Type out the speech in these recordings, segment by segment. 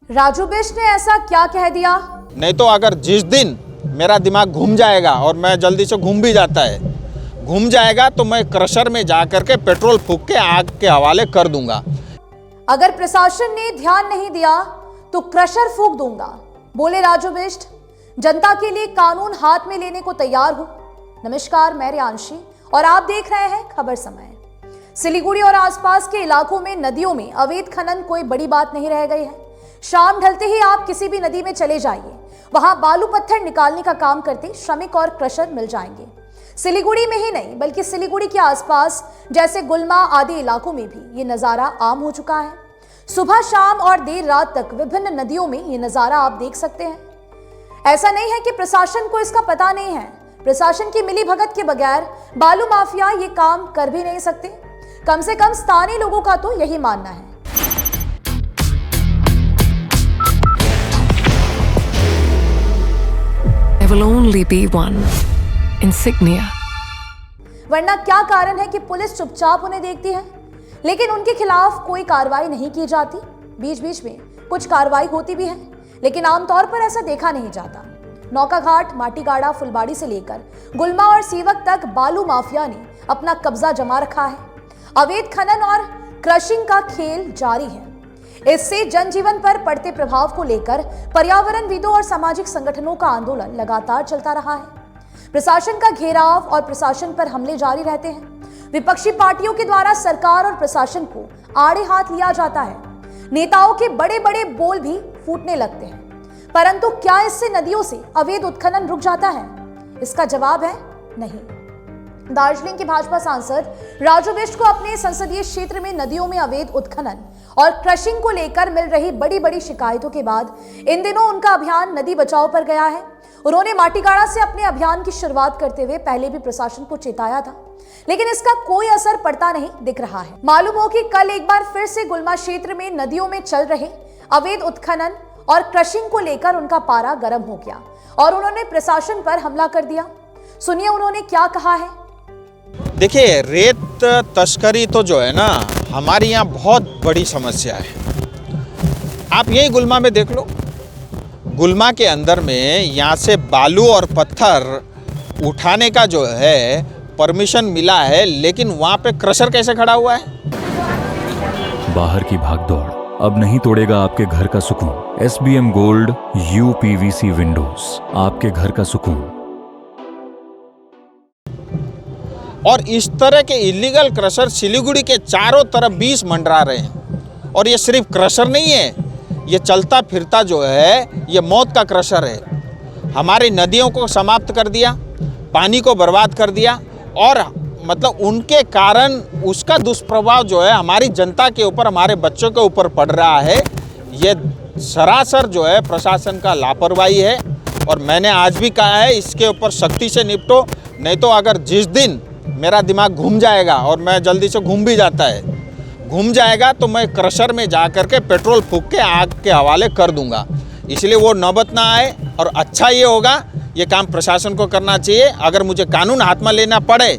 राजू बिष्ट ने ऐसा क्या कह दिया? नहीं तो अगर जिस दिन मेरा दिमाग घूम जाएगा, और मैं जल्दी से घूम भी जाता है, घूम जाएगा तो मैं क्रशर में जा करके पेट्रोल फूंक के आग के हवाले कर दूंगा। अगर प्रशासन ने ध्यान नहीं दिया तो क्रशर फूंक दूंगा, बोले राजू बिष्ट। जनता के लिए कानून हाथ में लेने को तैयार हूं। नमस्कार, मैं रियांशी और आप देख रहे हैं खबर समय। सिलीगुड़ी और आसपास के इलाकों में नदियों में अवैध खनन कोई बड़ी बात नहीं रह गई है। शाम ढलते ही आप किसी भी नदी में चले जाइए, वहां बालू पत्थर निकालने का काम करते श्रमिक और क्रशर मिल जाएंगे। सिलीगुड़ी में ही नहीं बल्कि सिलीगुड़ी के आसपास जैसे गुलमा आदि इलाकों में भी ये नजारा आम हो चुका है। सुबह शाम और देर रात तक विभिन्न नदियों में ये नजारा आप देख सकते हैं। ऐसा नहीं है कि प्रशासन को इसका पता नहीं है। प्रशासन की मिलीभगत के बगैर बालू माफिया ये काम कर भी नहीं सकते। कम से कम स्थानीय लोगों का तो यही मानना है। There will only be one insignia. वरना क्या कारण है कि पुलिस चुपचाप उन्हें देखती है लेकिन उनके खिलाफ कोई कार्रवाई नहीं की जाती? बीच बीच में कुछ कार्रवाई होती भी है लेकिन आमतौर पर ऐसा देखा नहीं जाता। नौकाघाट, माटीगाड़ा, फुलबाड़ी से लेकर गुलमा और सीवक तक बालू माफिया ने अपना कब्जा जमा रखा है। अवैध खनन और क्रशिंग का खेल जारी है। इससे जनजीवन पर पड़ते प्रभाव को लेकर पर्यावरणविदों और सामाजिक संगठनों का आंदोलन लगातार चलता रहा है। प्रशासन का घेराव और प्रशासन पर हमले जारी रहते हैं। विपक्षी पार्टियों के द्वारा सरकार और प्रशासन को आड़े हाथ लिया जाता है। नेताओं के बड़े बड़े बोल भी फूटने लगते हैं, परंतु क्या इससे नदियों से अवैध उत्खनन रुक जाता है? इसका जवाब है नहीं। दार्जिलिंग के भाजपा सांसद राजू बिष्ट को अपने संसदीय क्षेत्र में नदियों में अवैध उत्खनन और क्रशिंग को लेकर मिल रही बड़ी बड़ी शिकायतों के बाद इन दिनों उनका अभियान नदी बचाओ पर गया है। उन्होंने माटीगाड़ा से अपने अभियान की शुरुआत करते हुए पहले भी प्रशासन को चेताया था, लेकिन इसका कोई असर पड़ता नहीं दिख रहा है। मालूम हो कि कल एक बार फिर से गुलमा क्षेत्र में नदियों में चल रहे अवैध उत्खनन और क्रशिंग को लेकर उनका पारा गर्म हो गया और उन्होंने प्रशासन पर हमला कर दिया। सुनिए उन्होंने क्या कहा है। देखिए, रेत तस्करी तो जो है ना, हमारे यहाँ बहुत बड़ी समस्या है। आप यही गुलमा में देख लो। गुलमा के अंदर में यहाँ से बालू और पत्थर उठाने का जो है परमिशन मिला है, लेकिन वहाँ पे क्रशर कैसे खड़ा हुआ है? बाहर की भागदौड़ अब नहीं तोड़ेगा आपके घर का सुकून। SBM गोल्ड UPVC विंडोज, आपके घर का सुकून। और इस तरह के इलीगल क्रशर सिलीगुड़ी के चारों तरफ 20 मंडरा रहे हैं। और ये सिर्फ क्रशर नहीं है, ये चलता फिरता जो है ये मौत का क्रशर है। हमारी नदियों को समाप्त कर दिया, पानी को बर्बाद कर दिया और मतलब उनके कारण उसका दुष्प्रभाव जो है हमारी जनता के ऊपर, हमारे बच्चों के ऊपर पड़ रहा है। ये सरासर जो है प्रशासन का लापरवाही है और मैंने आज भी कहा है, इसके ऊपर सख्ती से निपटो। नहीं तो अगर जिस दिन मेरा दिमाग घूम जाएगा, और मैं जल्दी से घूम भी जाता है, घूम जाएगा तो मैं क्रशर में जा करके पेट्रोल फूंक के आग के हवाले कर दूंगा। इसलिए वो नौबत ना आए और अच्छा ये होगा, ये काम प्रशासन को करना चाहिए। अगर मुझे कानून हाथ में लेना पड़े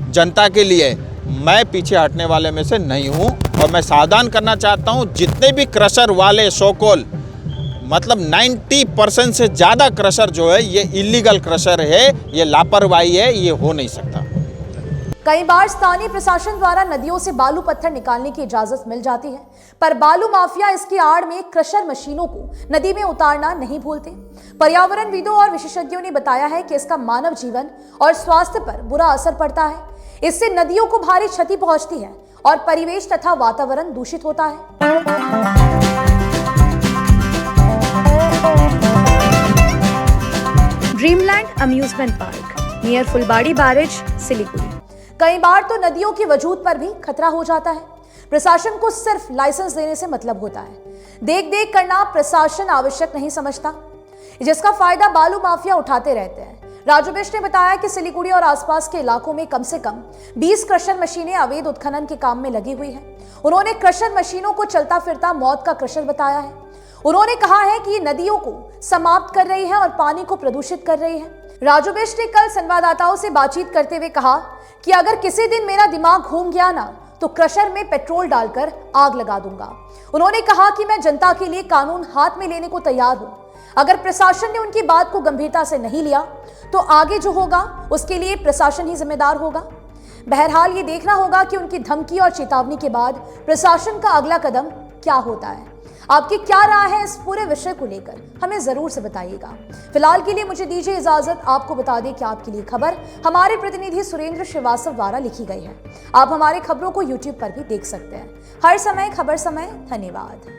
जनता के लिए, मैं पीछे हटने वाले में से नहीं हूँ। और मैं सावधान करना चाहता हूँ, जितने भी क्रशर वाले सोकोल मतलब 90% से ज़्यादा क्रशर जो है ये इलीगल क्रशर है, ये लापरवाही है, ये हो नहीं सकता। कई बार स्थानीय प्रशासन द्वारा नदियों से बालू पत्थर निकालने की इजाजत मिल जाती है, पर बालू माफिया इसकी आड़ में क्रशर मशीनों को नदी में उतारना नहीं भूलते। पर्यावरणविदों और विशेषज्ञों ने बताया है कि इसका मानव जीवन और स्वास्थ्य पर बुरा असर पड़ता है। इससे नदियों को भारी क्षति पहुंचती है और परिवेश तथा वातावरण दूषित होता है। ड्रीमलैंड अम्यूजमेंट पार्क नियर फुलबाड़ी बैरेज, सिलीगुड़ी। कई बार तो नदियों की वजूद पर भी खतरा हो जाता है। प्रशासन को सिर्फ लाइसेंस देने से मतलब होता है। देख देख करना प्रशासन आवश्यक नहीं समझता, जिसका फायदा बालू माफिया उठाते रहते हैं। राजू बिष्ट ने बताया कि सिलीगुड़ी और आसपास के इलाकों में कम से कम 20 क्रशर मशीनें अवैध उत्खनन के काम में लगी हुई हैं। उन्होंने क्रशर मशीनों को चलता फिरता मौत का क्रशर बताया है। उन्होंने कहा है कि ये नदियों को समाप्त कर रही है और पानी को प्रदूषित कर रही है। राजू बिष्ट ने कल संवाददाताओं से बातचीत करते हुए कहा कि अगर किसी दिन मेरा दिमाग घूम गया ना तो क्रशर में पेट्रोल डालकर आग लगा दूंगा। उन्होंने कहा कि मैं जनता के लिए कानून हाथ में लेने को तैयार हूं। अगर प्रशासन ने उनकी बात को गंभीरता से नहीं लिया तो आगे जो होगा उसके लिए प्रशासन ही जिम्मेदार होगा। बहरहाल ये देखना होगा कि उनकी धमकी और चेतावनी के बाद प्रशासन का अगला कदम क्या होता है। आपकी क्या राय है इस पूरे विषय को लेकर, हमें जरूर से बताइएगा। फिलहाल के लिए मुझे दीजिए इजाजत। आपको बता दें कि आपके लिए खबर हमारे प्रतिनिधि सुरेंद्र श्रीवास्तव द्वारा लिखी गई है। आप हमारे खबरों को YouTube पर भी देख सकते हैं। हर समय खबर समय। धन्यवाद।